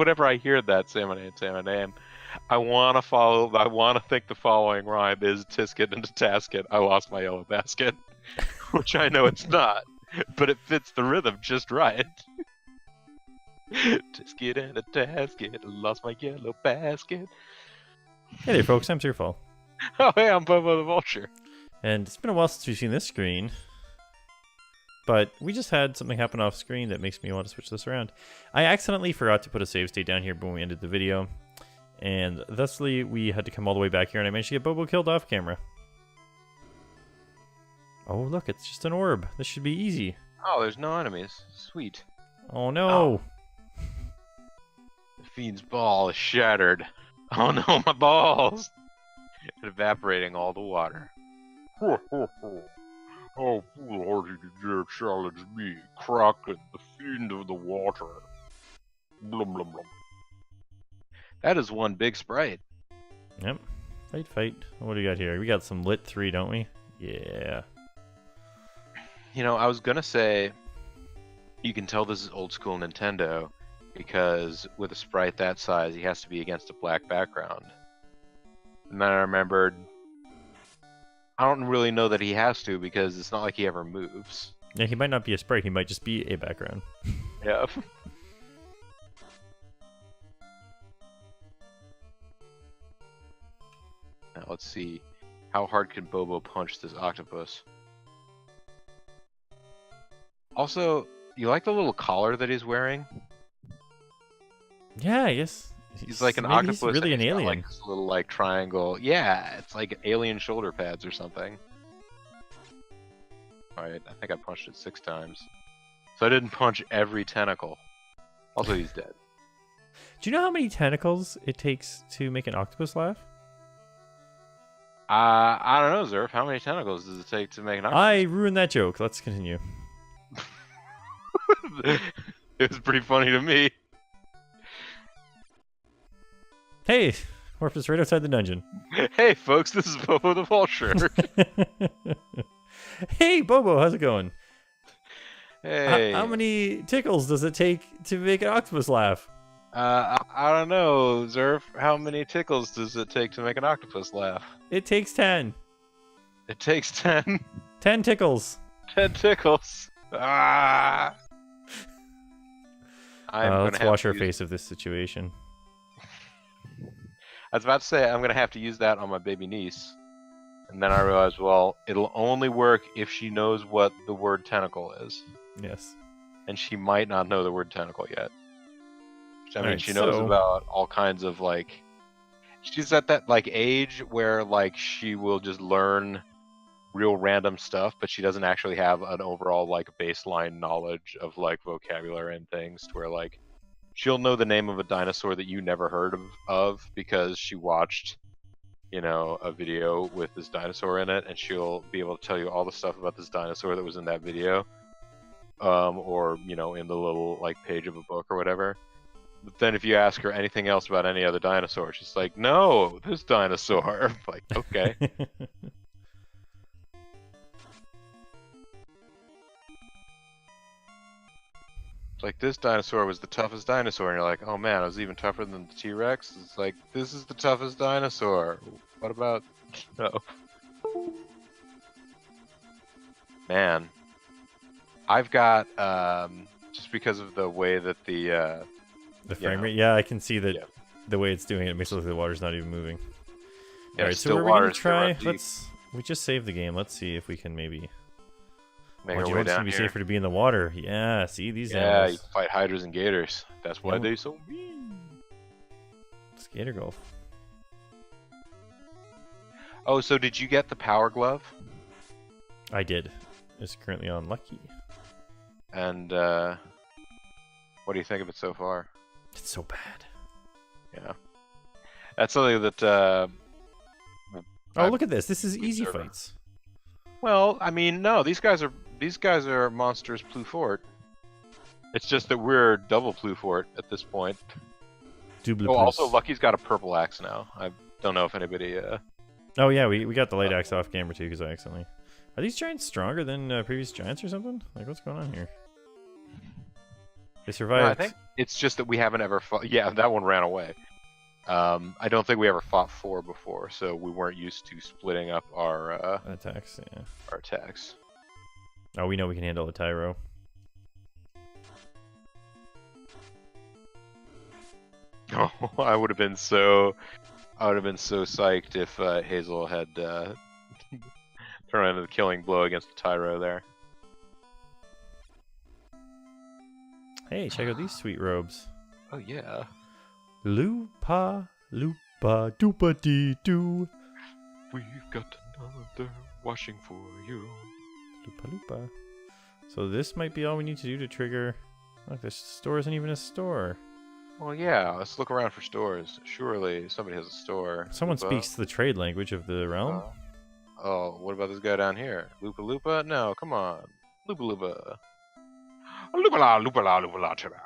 whenever I hear that, say my name, I want to think the following rhyme is Tisket into Tasket, I lost my yellow basket. Which I know it's not, but it fits the rhythm just right. Tisket into Tasket, I lost my yellow basket. Hey there, folks. I'm Zerfall. Oh, hey, I'm BoboTheVulture. And it's been a while since we've seen this screen. But we just had something happen off screen that makes me want to switch this around. I accidentally forgot to put a save state down here when we ended the video. And thusly, we had to come all the way back here, and I managed to get Bobo killed off camera. Oh, look, it's just an orb. This should be easy. Oh, there's no enemies. Sweet. Oh, no. Oh. The fiend's ball is shattered. Oh, no, my balls. Evaporating all the water. How foolhardy did you challenge me, Kraken, the fiend of the water? Blum, blum, blum. That is one big sprite. Yep. Fight, fight. What do we got here? We got some Lit 3, don't we? Yeah. You know, I was gonna say, you can tell this is old school Nintendo, because with a sprite that size, he has to be against a black background. And then I remembered, I don't really know that he has to, because it's not like he ever moves. Yeah, he might not be a sprite, he might just be a background. Yeah. Now let's see, how hard can Bobo punch this octopus? Also, you like the little collar that he's wearing? Yeah, I guess. He's like an maybe octopus. He's really an alien. Like this little like triangle. Yeah, it's like alien shoulder pads or something. Alright, I think I punched it 6 times. So I didn't punch every tentacle. Also, he's dead. Do you know how many tentacles it takes to make an octopus laugh? I don't know, Zerf. How many tentacles does it take to make an octopus? I ruined that joke. Let's continue. It was pretty funny to me. Hey, we're just right outside the dungeon. Hey, folks, this is BoboTheVulture. Hey, Bobo, how's it going? Hey. How many tickles does it take to make an octopus laugh? I don't know, Zerf. How many tickles does it take to make an octopus laugh? It takes 10. It takes 10. 10 tickles. 10 tickles. Ah. Let's wash our face of this situation. I was about to say, I'm going to have to use that on my baby niece. And then I realized, well, it'll only work if she knows what the word tentacle is. Yes. And she might not know the word tentacle yet. I mean, right, she knows about all kinds of, like... She's at that, like, age where, like, she will just learn real random stuff, but she doesn't actually have an overall, like, baseline knowledge of, like, vocabulary and things, to where, like, she'll know the name of a dinosaur that you never heard of because she watched, you know, a video with this dinosaur in it, and she'll be able to tell you all the stuff about this dinosaur that was in that video, or, you know, in the little, like, page of a book or whatever. But then if you ask her anything else about any other dinosaur, she's like, no, this dinosaur. Like, okay. It's like, this dinosaur was the toughest dinosaur, and you're like, oh man, it was even tougher than the T-Rex? It's like, this is the toughest dinosaur. What about... No. Man. I've got, just because of the way that the frame rate? Yeah, I can see that the way it's doing it makes it look like the water's not even moving. Yeah, Alright, so we're going to try... We just saved the game. Let's see if we can maybe... Make oh, our do you way know it's down going to be here. safer to be in the water? Yeah, see these Yeah, animals. you can fight hydras and gators. That's why Yep. they're so mean. Skater golf. Oh, so did you get the power glove? I did. It's currently on Lucky. And, what do you think of it so far? It's so bad. Yeah. That's something that, Oh, look at this. This is easy fights. Well, I mean, no, these guys are monsters plus fort. It's just that we're double plus fort at this point. Double Oh, plus. also, Lucky's got a purple axe now. I don't know if anybody, Oh, yeah, we got the light axe off camera, too, because I accidentally... Are these giants stronger than previous giants or something? Like, what's going on here? They No, survived. I think it's just that we haven't ever fought. Yeah, that one ran away. I don't think we ever fought 4 before, so we weren't used to splitting up our Attacks, yeah. attacks. Oh, we know we can handle a Tyro. Oh, I would have been so psyched if Hazel had turned into the killing blow against the Tyro there. Hey, check out these sweet robes. Oh yeah. Lupa, lupa, doopa dee doo. We've got another washing for you. Lupa lupa. So this might be all we need to do to trigger. Look, this store isn't even a store. Well, yeah. Let's look around for stores. Surely somebody has a store. Someone Lupa. speaks the trade language of the realm. Oh, what about this guy down here? Lupa Lupa? No, come on. Lupa Lupa. Lupa la, Lupa la, Lupa la, chaba.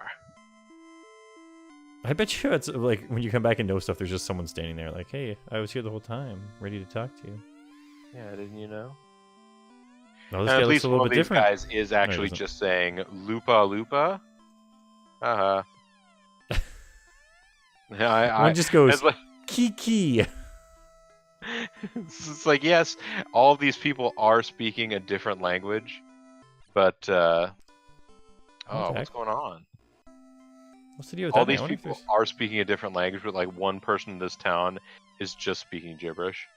I bet you it's like when you come back and know stuff, there's just someone standing there like, hey, I was here the whole time, ready to talk to you. Yeah, didn't you know? No, this And guy at looks least a one little of bit these different. guys is actually doesn't. just saying Lupa Lupa. Uh-huh. Yeah, One just goes, it's like, Kiki. it's like, yes, all of these people are speaking a different language, but oh, Okay. what's going on? What's the deal with All that? these people are speaking a different language, but like one person in this town is just speaking gibberish.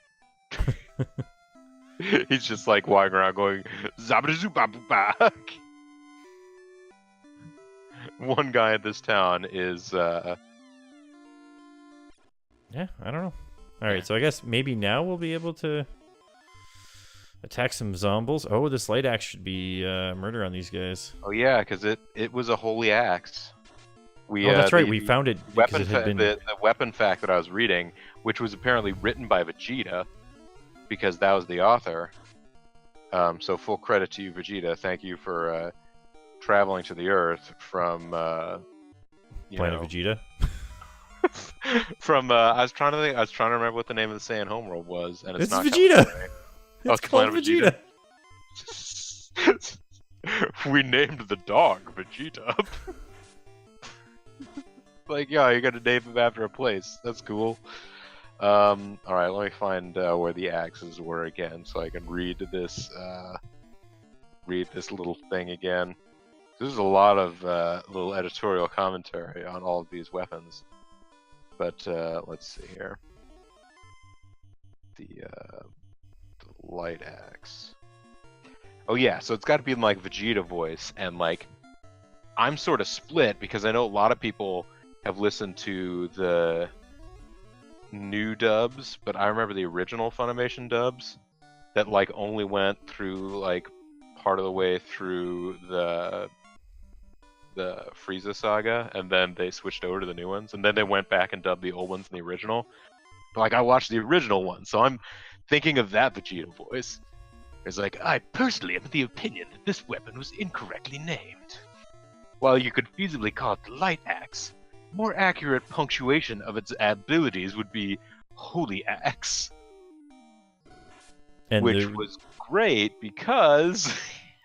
He's just like walking around going "Zabba-da-zoo-ba-boo-ba." One guy in this town is Yeah, I don't know. All right, so I guess maybe now we'll be able to attack some zombies. Oh, this light axe should be murder on these guys. oh yeah, because it was a holy axe. Oh, that's right. We found it because Weapon it had been. the weapon fact that I was reading, which was apparently written by Vegeta, because that was the author. So full credit to you, Vegeta. Thank you for traveling to the Earth from Planet Vegeta. from I was trying to remember what the name of the Saiyan homeworld was, and it's not Vegeta. Oh, It's called Planet Vegeta. We named the dog Vegeta. Like, yeah, you're gonna name him after a place. That's cool. All right, let me find where the axes were again, so I can read this little thing again. There's a lot of little editorial commentary on all of these weapons, but let's see here. The light axe. Oh yeah, so it's got to be in like Vegeta voice, and like I'm sort of split because I know a lot of people have listened to the new dubs, but I remember the original Funimation dubs that like only went through like part of the way through the Frieza saga, and then they switched over to the new ones, and then they went back and dubbed the old ones in the original. But like I watched the original one, so I'm thinking of that Vegeta voice. It's like, I personally am of the opinion that this weapon was incorrectly named. While you could feasibly call it the light axe, more accurate punctuation of its abilities would be holy axe. And which was great because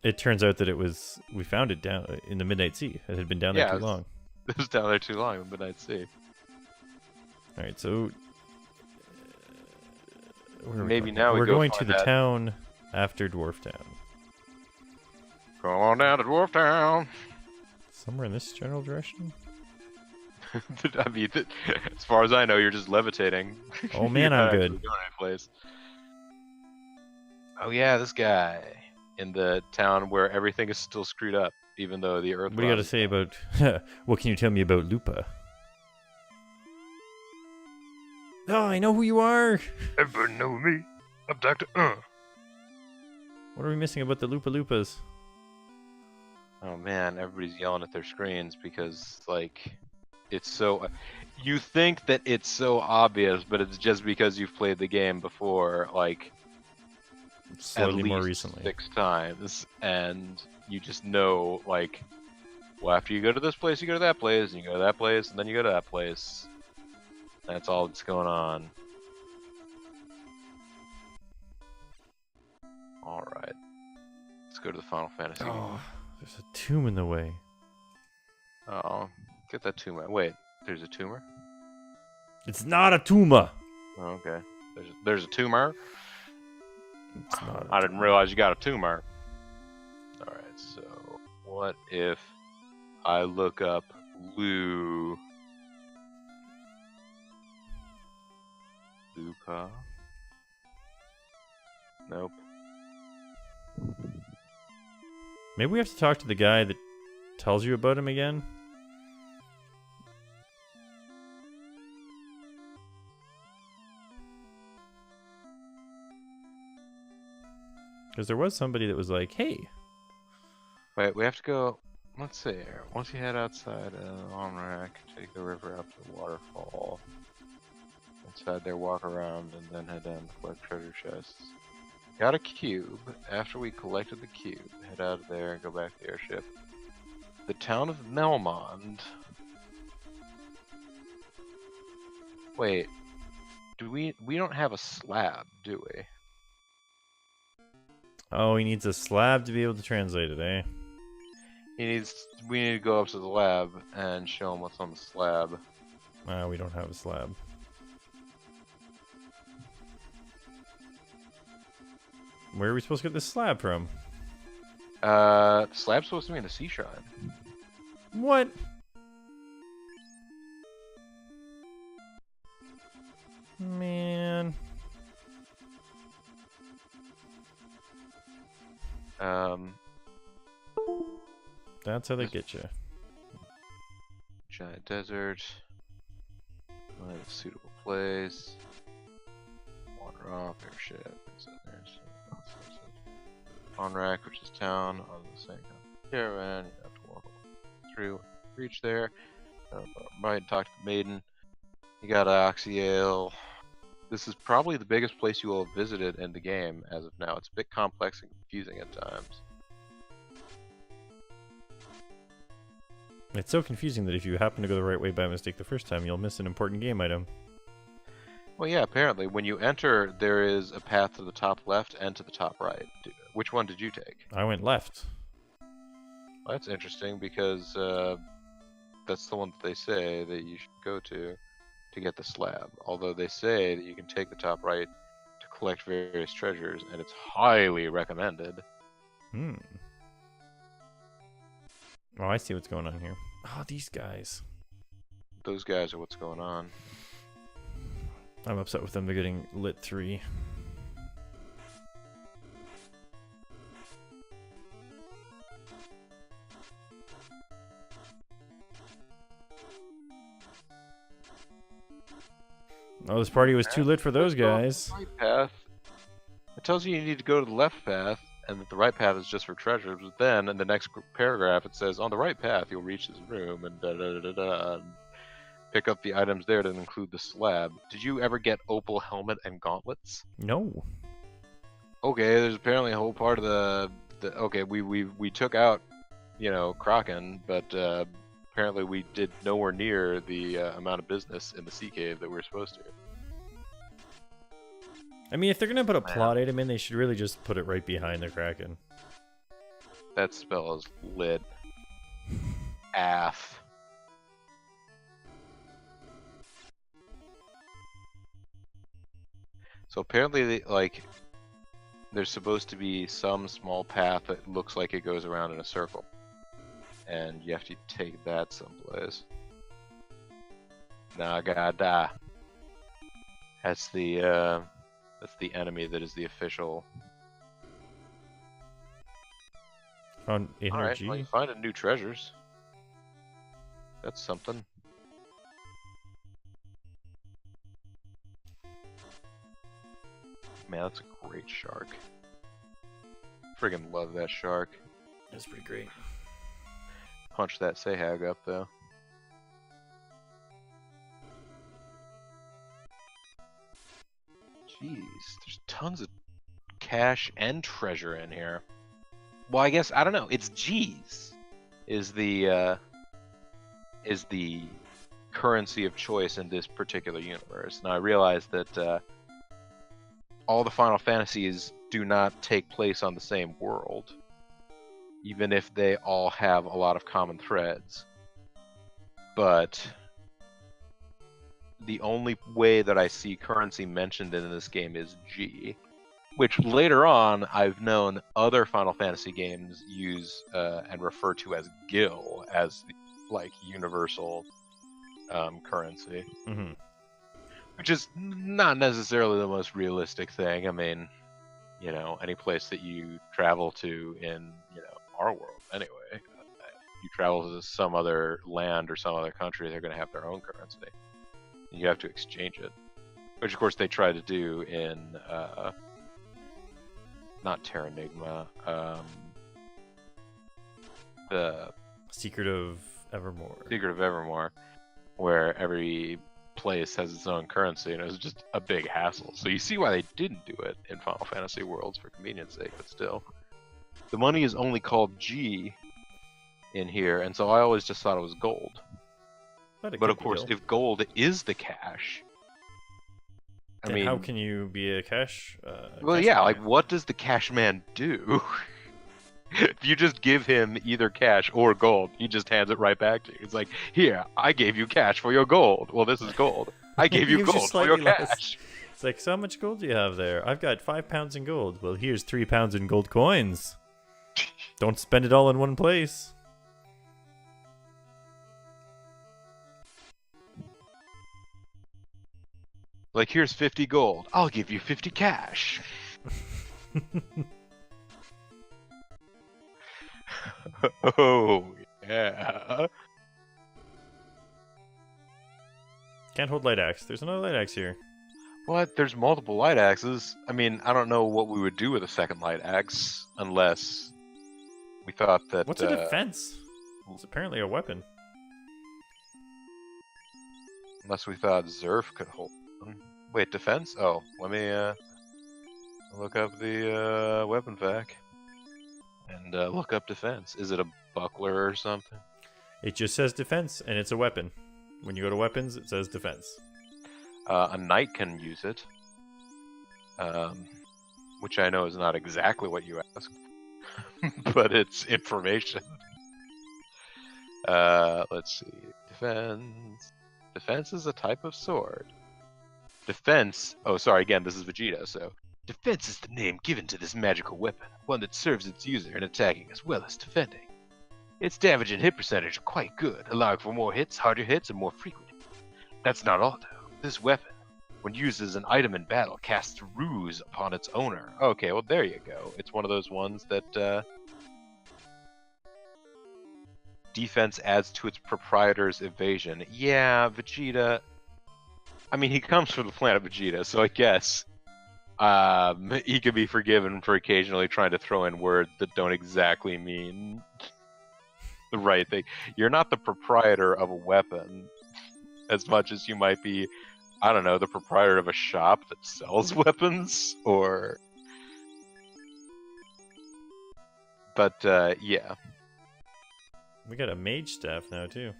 it turns out that we found it down in the Midnight Sea. It had been down there too long. It was down there too long in the Midnight Sea. All right, so maybe now we're going to the town after Dwarf Town. Go on down to Dwarf Town. Somewhere in this general direction. I mean, as far as I know, you're just levitating. Oh man, I'm good. Going anyplace. Oh yeah, this guy in the town where everything is still screwed up, even though the Earth. What do you got to say about? What can you tell me about Lupa? Oh, I know who you are. Everybody know me. I'm Dr. What are we missing about the Lupa Lupas? Oh man, everybody's yelling at their screens because like it's so. You think that it's so obvious, but it's just because you've played the game before, like Slightly at least more recently. 6 times, and you just know, like, well, after you go to this place, you go to that place, and you go to that place, and then you go to that place. That's all that's going on. Alright. Let's go to the Final Fantasy. Oh, there's a tomb in the way. Oh, get that tumor. Wait, there's a tumor? It's not a tumor. Oh, okay. There's a tumor? It's not. I didn't realize you got a tumor. Alright, so what if I look up Luca? Nope. Maybe we have to talk to the guy that tells you about him again. Because there was somebody that was like, hey. Wait, we have to go. Let's see here. Once you head outside on rack, take the river up to the waterfall. Inside there, walk around, and then head down to collect treasure chests. Got a cube. After we collected the cube, head out of there and go back to the airship. The town of Melmond. Wait, we don't have a slab, do we? Oh, he needs a slab to be able to translate it, eh? We need to go up to the lab and show him what's on the slab. We don't have a slab. Where are we supposed to get this slab from? The slab's supposed to be in the sea shrine. What? Man. That's how they get you. Giant desert. Find a suitable place. Water off, airship. On rack, which is town, on the same caravan. You have to walk through, reach there. Right, talk to the maiden. You got Oxyale. This is probably the biggest place you will have visited in the game as of now. It's a bit complex and confusing at times. It's so confusing that if you happen to go the right way by mistake the first time, you'll miss an important game item. Well, yeah, apparently. When you enter, there is a path to the top left and to the top right. Which one did you take? I went left. Well, that's interesting because that's the one that they say that you should go to get the slab. Although they say that you can take the top right to collect various treasures, and it's highly recommended. Hmm. Oh, I see what's going on here. Oh, these guys. Those guys are what's going on. I'm upset with them. They're getting lit 3. Oh, this party was too lit for those guys. Right path. It tells you need to go to the left path, and that the right path is just for treasures. But then, in the next paragraph, it says, on the right path, you'll reach this room, and da-da-da-da-da, and pick up the items there that include the slab. Did you ever get opal helmet and gauntlets? No. Okay, there's apparently a whole part of the okay, we took out, you know, KRAKEN, but apparently we did nowhere near the amount of business in the sea cave that we were supposed to. I mean, if they're gonna put a plot item in, they should really just put it right behind the KRAKEN. That spell is lit. AF. So apparently, like, there's supposed to be some small path that looks like it goes around in a circle, and you have to take that someplace. Nagada. That's the enemy that is the official. Found 800G. Alright, well, you find new treasures. That's something. Man, that's a great shark. Friggin' love that shark. That's pretty great. Punch that Sahag up, though. Jeez, there's tons of cash and treasure in here. Well, I guess, I don't know, it's G's is the currency of choice in this particular universe. Now I realize that all the Final Fantasies do not take place on the same world, even if they all have a lot of common threads. but the only way that I see currency mentioned in this game is G, which later on I've known other Final Fantasy games use and refer to as Gil as like universal currency, which is not necessarily the most realistic thing. I mean, you know, any place that you travel to in, you know, our world anyway, you travel to some other land or some other country, they're going to have their own currency. And you have to exchange it, which of course they try to do in not Terranigma, the Secret of Evermore. Secret of Evermore, where every place has its own currency, and it was just a big hassle. So you see why they didn't do it in Final Fantasy Worlds for convenience sake, but still. The money is only called G in here, and so I always just thought it was gold. But of course, if gold is the cash, I mean, how can you be a cash? Well, cash yeah, man? like what does the cash man do? If you just give him either cash or gold, he just hands it right back to you. It's like, here, I gave you cash for your gold. Well, this is gold. I gave you gold for your cash. It's like, so how much gold do you have there? I've got 5 pounds in gold. Well, here's 3 pounds in gold coins. Don't spend it all in one place. Like, here's 50 gold. I'll give you 50 cash. Oh, yeah. Can't hold light axe. There's another light axe here. What? There's multiple light axes. I mean, I don't know what we would do with a second light axe unless we thought that... What's a defense? It's apparently a weapon. Unless we thought Zerf could hold one. Wait, defense? Oh, let me look up the weapon pack. And look up defense. Is it a buckler or something? It just says defense, and it's a weapon. When you go to weapons, it says defense. A knight can use it. Which I know is not exactly what you asked. But it's information. Let's see. Defense. Defense is a type of sword. Defense... Oh, sorry, again, this is Vegeta, so... Defense is the name given to this magical weapon, one that serves its user in attacking as well as defending. Its damage and hit percentage are quite good, allowing for more hits, harder hits, and more frequent hits. That's not all, though. This weapon, when used as an item in battle, casts ruse upon its owner. Okay, well, there you go. It's one of those ones that, defense adds to its proprietor's evasion. Yeah, Vegeta... I mean, he comes from the planet Vegeta, so I guess... he could be forgiven for occasionally trying to throw in words that don't exactly mean the right thing. You're not the proprietor of a weapon as much as you might be, I don't know, the proprietor of a shop that sells weapons, or... But, yeah. We got a mage staff now, too.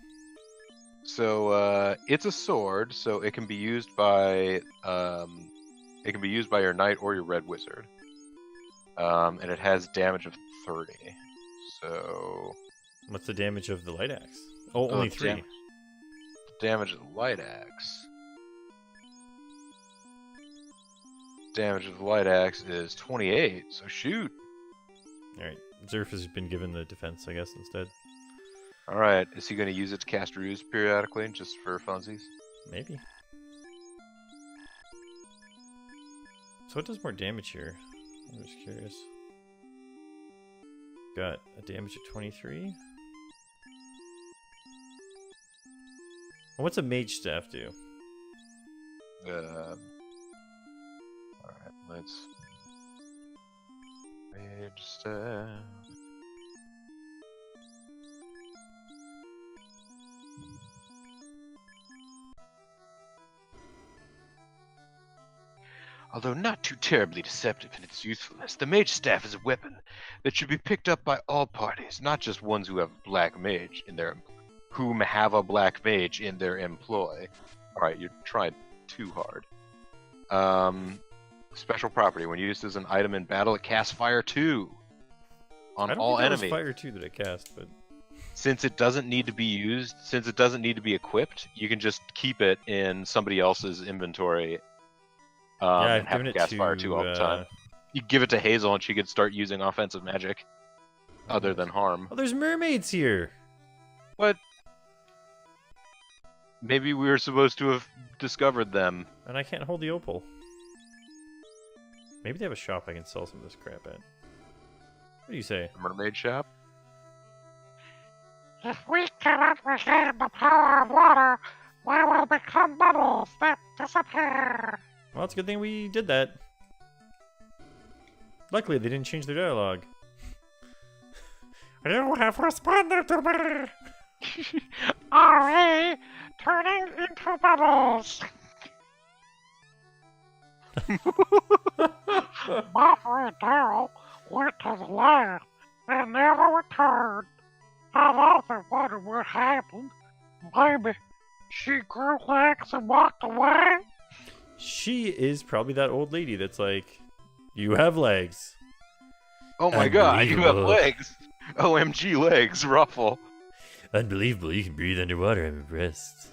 So, it's a sword, so it can be used by, it can be used by your knight or your red wizard. And it has damage of 30. So... What's the damage of the light axe? Oh, only 3. Damage of the light axe. Damage of the light axe is 28, so shoot! Alright, Zerf has been given the defense, I guess, instead. Alright, is he going to use it to cast ruse periodically, just for funsies? Maybe. So what does more damage here? I'm just curious. Got a damage of 23. And what's a mage staff do? Alright, let's... Mage staff... Although not too terribly deceptive in its usefulness, the mage staff is a weapon that should be picked up by all parties, not just ones who have a black mage in their employ. Alright, you're trying too hard. Special property. When used as an item in battle, it casts fire 2 on all enemies. It was fire 2 that it cast, but... since it doesn't need to be used, since it doesn't need to be equipped, you can just keep it in somebody else's inventory Yeah, and I've have given a it gas to. fire too all the time. You give it to Hazel and she could start using offensive magic other than harm. Oh, there's mermaids here. What? Maybe we were supposed to have discovered them. And I can't hold the opal. Maybe they have a shop I can sell some of this crap at. What do you say? Mermaid shop? If we cannot regain the power of water, we will become bubbles that disappear. Well, it's a good thing we did that. Luckily, they didn't change their dialogue. You have responded to me. RA turning into bubbles. Buffy and Daryl went to the lab and never returned. I've often wondered what happened. Maybe she grew legs and walked away. She is probably that old lady that's like, you have legs. Oh my god, you have Unbelievable. legs! OMG legs, Ruffle. Unbelievable, you can breathe underwater, I'm impressed.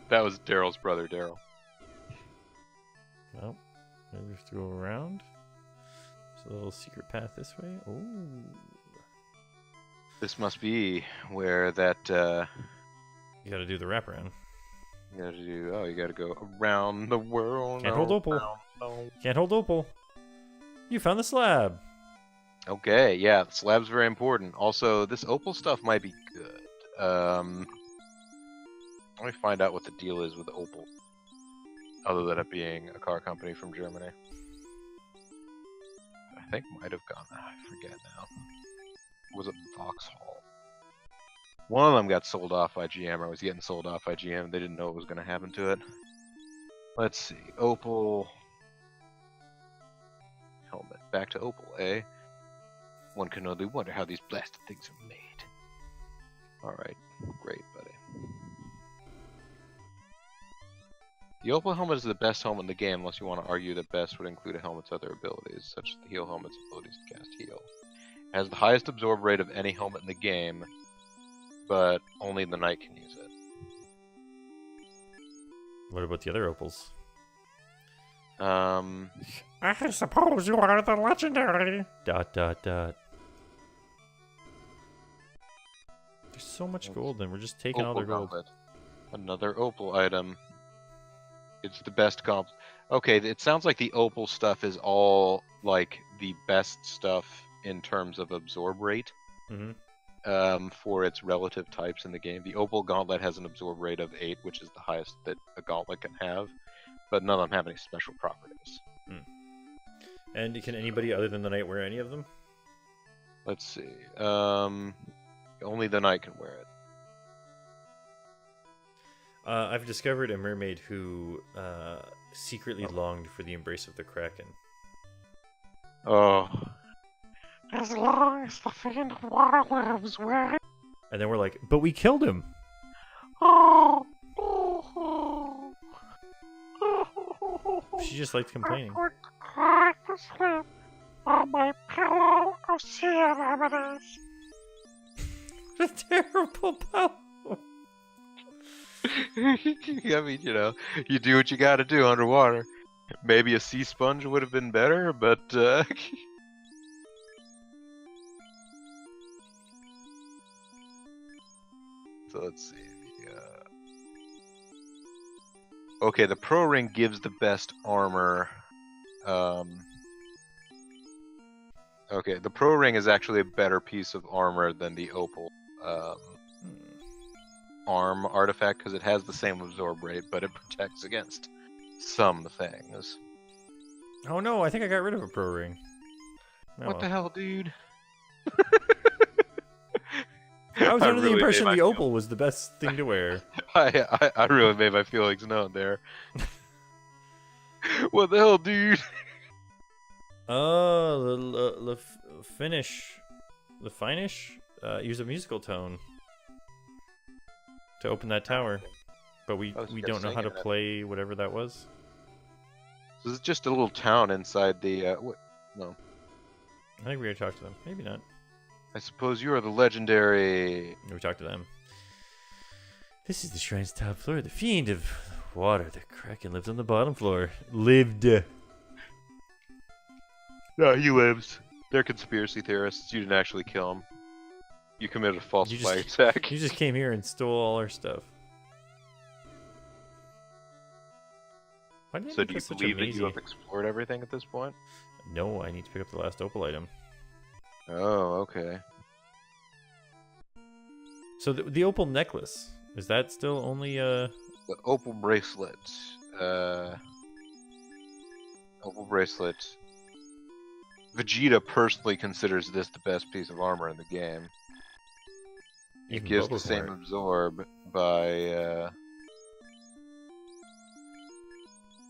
That was Daryl's brother, Daryl. Well, maybe we have to go around. There's a little secret path this way. Ooh. This must be where that, You gotta do the wraparound. you gotta do, oh, you gotta go around the world. Can't hold opal. Can't hold opal. You found the slab. Okay, yeah, the slab's very important. Also, this opal stuff might be good. Let me find out what the deal is with opal. Other than it being a car company from Germany. I think might have gone, I forget now. Was it Vauxhall? One of them got sold off by GM, or was getting sold off by GM. They didn't know what was going to happen to it. Let's see. Opal. Helmet. Back to Opal, eh? One can only wonder how these blasted things are made. Alright. Great, buddy. The Opal helmet is the best helmet in the game, unless you want to argue that best would include a helmet's other abilities, such as the heal helmet's abilities to cast heal. It has the highest absorb rate of any helmet in the game, but only the knight can use it. What about the other opals? I suppose you are the legendary. ... There's so much gold, and we're just taking all their gold. Gauntlet. Another opal item. It's the best comp. Okay, it sounds like the opal stuff is all like the best stuff in terms of absorb rate. For its relative types in the game. The opal gauntlet has an absorb rate of 8, which is the highest that a gauntlet can have, but none of them have any special properties. And can anybody other than the knight wear any of them? Let's see. Only the knight can wear it. I've discovered a mermaid who secretly longed for the embrace of the Kraken. Oh. As long as the fiend of water lives, right? And then we're like, but we killed him! Oh. She just likes complaining. I'm going to cry to sleep on my pillow of sea anemones. A terrible power! I mean, you know, you do what you gotta do underwater. Maybe a sea sponge would have been better, but so let's see. Okay, the pro ring gives the best armor. Okay, the pro ring is actually a better piece of armor than the opal arm artifact because it has the same absorb rate, but it protects against some things. Oh no, I think I got rid of a pro ring. Oh, What the hell, dude? I was I under the really impression made the my opal was the best thing to wear. I really made my feelings known there. What the hell, dude? Oh, the finish. The finish? Use a musical tone to open that tower. But we don't know how to play whatever that was. This is just a little town inside the. No. I think we gotta talk to them. Maybe not. I suppose you are the legendary. We talked to them. This is the shrine's top floor. The fiend of water, the Kraken, lives on the bottom floor. Lived. No, he lives. They're conspiracy theorists. You didn't actually kill him. You committed a false flag attack. You just came here and stole all our stuff. Why did So do you believe that you have explored everything at this point? No, I need to pick up the last opal item. Oh, okay. So the opal necklace, is that still only The opal bracelet. Opal bracelet. Vegeta personally considers this the best piece of armor in the game. It Even gives Bobo the same Smart. absorb by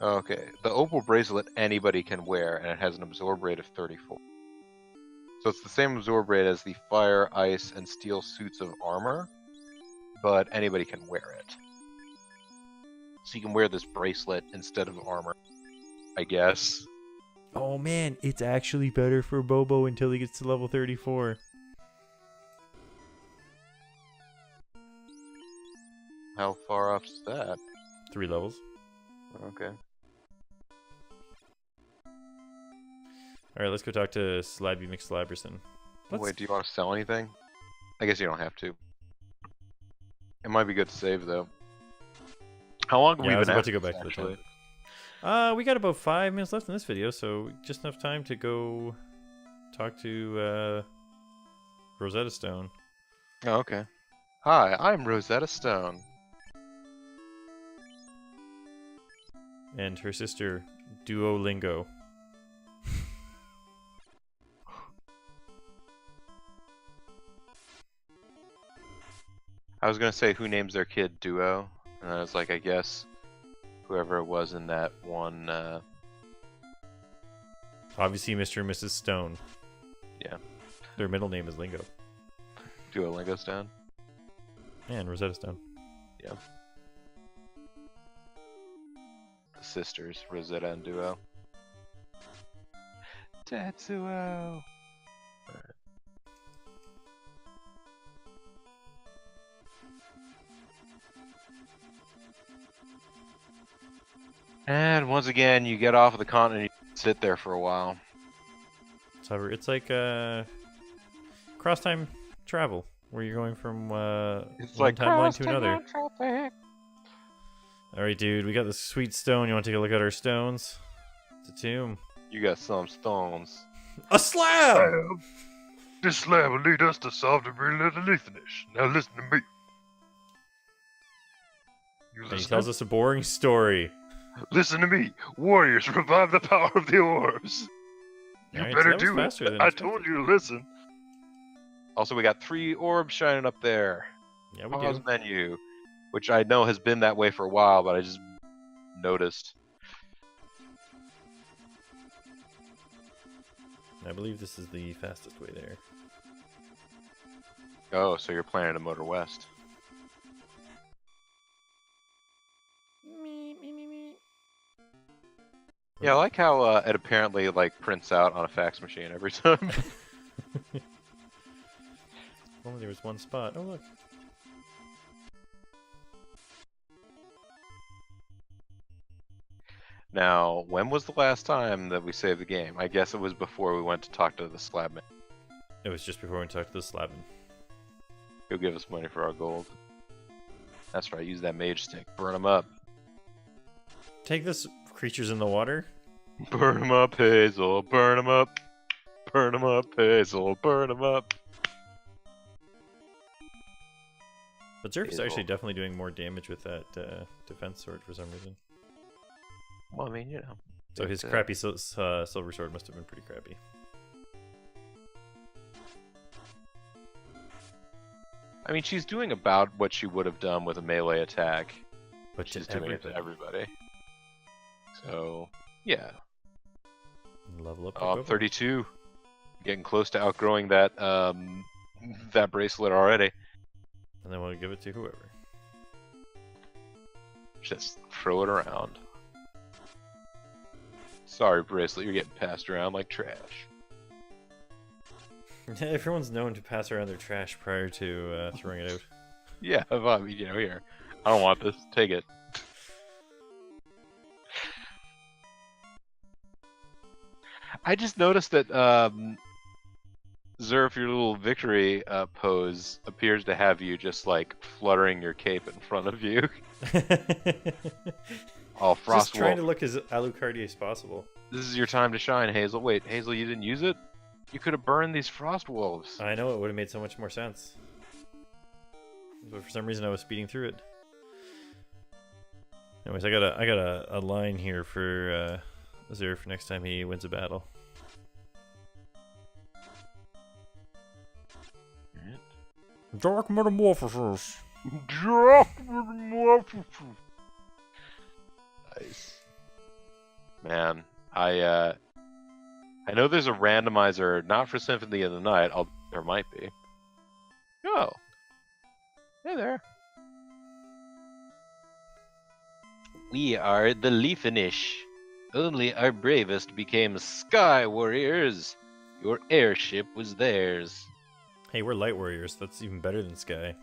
Okay, the opal bracelet anybody can wear, and it has an absorb rate of 34. So it's the same absorb rate as the fire, ice, and steel suits of armor, but anybody can wear it. So you can wear this bracelet instead of armor, I guess. Oh man, it's actually better for Bobo until he gets to level 34. How far off is that? 3 levels. Okay. Alright, let's go talk to Slabby McSlabberson. Wait, do you want to sell anything? I guess you don't have to. It might be good to save, though. How long have we I been was about at to go this, back to the actually? tent. We got about 5 minutes left in this video, so just enough time to go talk to Rosetta Stone. Oh, okay. Hi, I'm Rosetta Stone. And her sister, Duolingo. I was gonna say who names their kid Duo, and I was like, I guess whoever it was in that one. Obviously, Mr. and Mrs. Stone. Yeah. Their middle name is Lingo. Duolingo Stone. And Rosetta Stone. Yeah. The sisters, Rosetta and Duo. Tetsuo. And once again, you get off of the continent and you sit there for a while. So it's like cross-time travel, where you're going from It's one like timeline to another. Alright, dude, we got this sweet stone. You want to take a look at our stones? It's a tomb. You got some stones. A slab! This slab will lead us to solve the riddle of the Lithish. Now listen to me. You And he listen, tells us a boring story. listen to me. Warriors, revive the power of the orbs. You Alright, so better that was do faster it. than I expected. told you to listen. Also, we got 3 orbs shining up there. Yeah, we Pause do. menu, which I know has been that way for a while, but I just noticed. I believe this is the fastest way there. Oh, so you're planning to motor west. Yeah, I like how it apparently like prints out on a fax machine every time. Only there was one spot. Oh, look. Now, when was the last time that we saved the game? I guess it was before we went to talk to the slab man. It was just before we talked to the Slavin. He'll give us money for our gold. That's right, use that mage stick. Burn them up. Take this, creatures in the water. Burn them up, Hazel. Burn them up. Burn them up, Hazel. Burn them up. But Zerf is Hazel. actually definitely doing more damage with that defense sword for some reason. Well, I mean, you know. So his it's, crappy silver sword must have been pretty crappy. I mean, she's doing about what she would have done with a melee attack. But She's to doing it to everybody. everybody. So, yeah. Level up. Oh, 32. Getting close to outgrowing that that bracelet already. And then we'll give it to whoever. Just throw it around. Sorry, bracelet, you're getting passed around like trash. Everyone's known to pass around their trash prior to throwing it out. Yeah, I mean, here. I don't want this. Take it. I just noticed that Zerf, your little victory pose appears to have you just like fluttering your cape in front of you. Oh, Frost Just trying Wolf. to look as Alucardi as possible. This is your time to shine, Hazel. Wait, Hazel, you didn't use it? You could have burned these Frost Wolves. I know, it would have made so much more sense. But for some reason I was speeding through it. Anyways, I got a line here for Zerf next time he wins a battle. Dark Metamorphosis. Nice. Man, I know there's a randomizer, not for Symphony of the Night. There might be. Oh. Hey there. We are the Leafinish. Only our bravest became Sky Warriors. Your airship was theirs. Hey, we're Light Warriors. That's even better than Sky.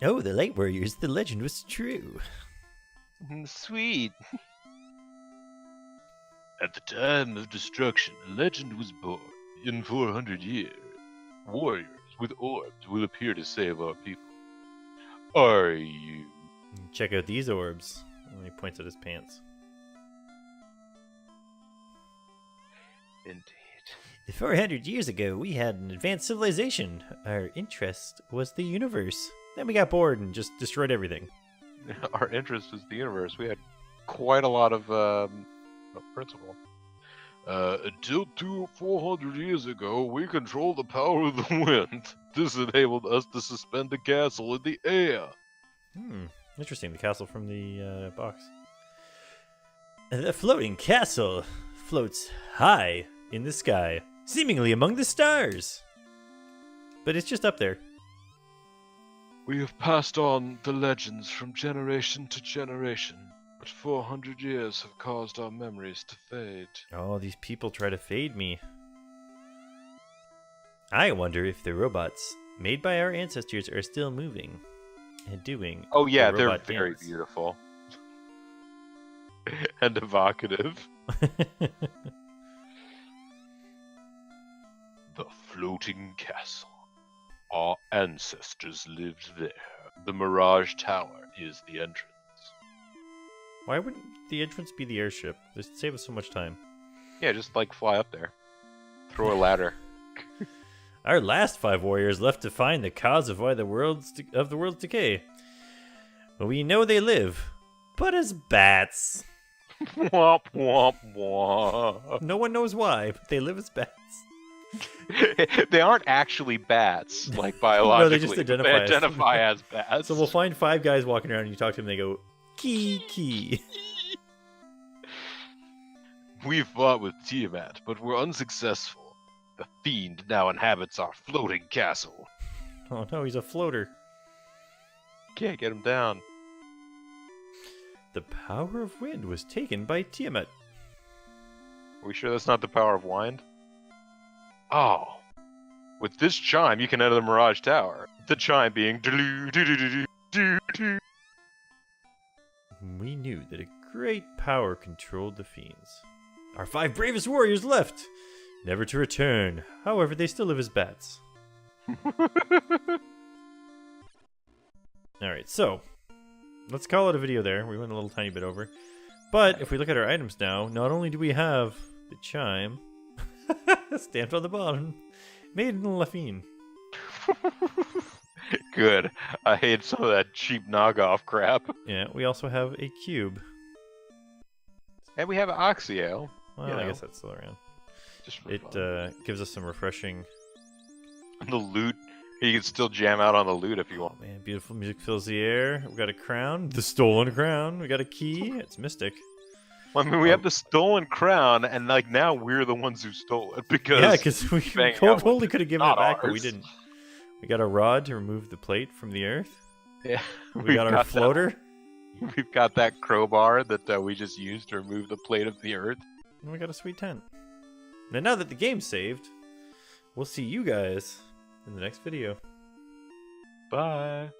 Oh, the Light Warriors. The legend was true. Sweet. At the time of destruction, a legend was born. In 400 years, warriors with orbs will appear to save our people. Are you? Check out these orbs. And he points at his pants. Indeed. 400 years ago, we had an advanced civilization. Our interest was the universe. Then we got bored and just destroyed everything. Our interest was the universe. We had quite a lot of principle. Until 400 years ago, we controlled the power of the wind. This enabled us to suspend a castle in the air. Interesting. The castle from the box. The floating castle floats high in the sky, seemingly among the stars. But it's just up there. We have passed on the legends from generation to generation, but 400 years have caused our memories to fade. Oh, these people try to fade me. I wonder if the robots made by our ancestors are still moving and doing. Oh yeah, the they're robot very dance. beautiful and evocative. The floating castle. Our ancestors lived there. The Mirage Tower is the entrance. Why wouldn't the entrance be the airship? This would save us so much time. Yeah, just like fly up there. Throw a ladder. Our last 5 warriors left to find the cause of why the world's decay. We know they live, but as bats. Womp womp womp. No one knows why, but they live as bats. They aren't actually bats, like biologically. No, they just identify as bats. So we'll find 5 guys walking around and you talk to them and they go, key, key. We fought with Tiamat, but were unsuccessful. The fiend now inhabits our floating castle. Oh no, he's a floater. Can't get him down. The power of wind was taken by Tiamat. Are we sure that's not the power of wind? Oh. With this chime, you can enter the Mirage Tower. The chime being... We knew that a great power controlled the fiends. Our 5 bravest warriors left, never to return. However, they still live as bats. Alright, so let's call it a video there. We went a little tiny bit over. But if we look at our items now, not only do we have the chime stamped on the bottom, made in Lafine. Good. I hate some of that cheap knockoff crap. Yeah, we also have a cube. And we have Oxio. Well, You I know. guess that's still around. Just for It fun. gives us some refreshing. The loot. You can still jam out on the loot if you want. Man, beautiful music fills the air. We've got a crown, the stolen crown. We got a key. It's mystic. Well, I mean, we have the stolen crown, and like now we're the ones who stole it because Yeah, because we bang out with totally could have given it not back, but we ours. didn't. We got a rod to remove the plate from the earth. yeah, We got our floater. We've got that crowbar that we just used to remove the plate of the earth. And we got a sweet tent. And now that the game's saved, we'll see you guys in the next video. Bye.